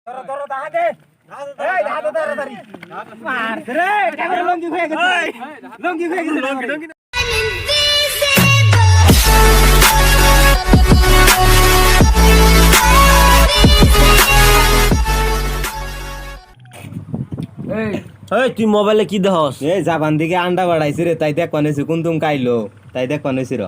ধরো দাহাতে এই দাহাতে তাড়াতাড়ি মার রে ক্যামেরা লঙ্গি হয়ে গেছে লঙ্গি হয়ে গেছে লঙ্গি এই তুই মোবাইলে কি দেখস? এই জাপান থেকে আন্ডা বাড়াইছে রে, তাই দেখ কনেছি কোন তুম কাইলো, তাই দেখ কনেছি র।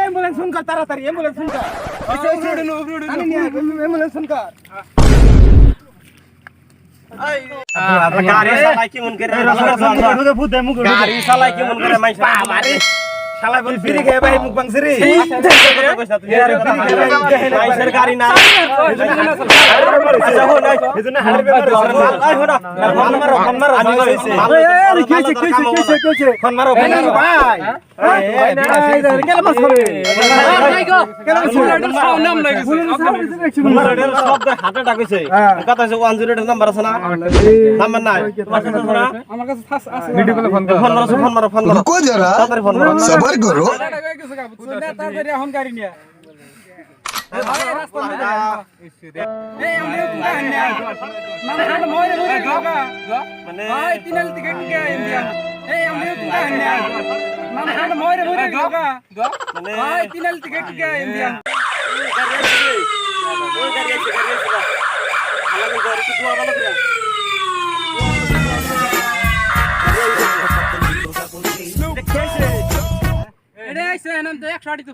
एम्बुलेंस फोन कर तारातारी एम्बुलेंस फोन कर एम्बुलेंस फोन कर गाड़ी साला की मन करे गाड़ी साला की मन करे मैं बाबारे साला बोल फ्री गए भाई मुख बंसरी यार सरकारी ना अच्छा हो ना इतना हर पे आई हो ना फोन मारो अरे कैसे फोन मारो भाई केला मत करे केला नाम লাগে শব্দ হাতে ডাকছে কথা আছে 108 নাম্বার আছে না নাম্বার নাই তোমার কাছে আছে না আমার কাছে আছে ভিডিও কলে ফোন করো ফোন মারো रुको जरा सबर करो তাড়াতাড়ি এখন গাড়ি নিয়ে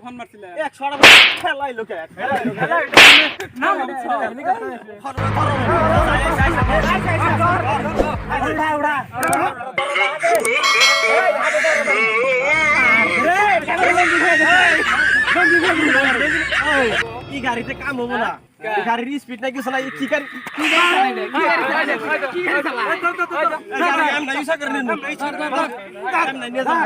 ফোন মারছিল 100 খেলাই লোকে না কি গাড়িতে কাম হবো না গাড়ির স্পিড নাকি চলাই কি গাড়ি চালা আমি না ইউজ করে নেন আমি না নিয়ে যাও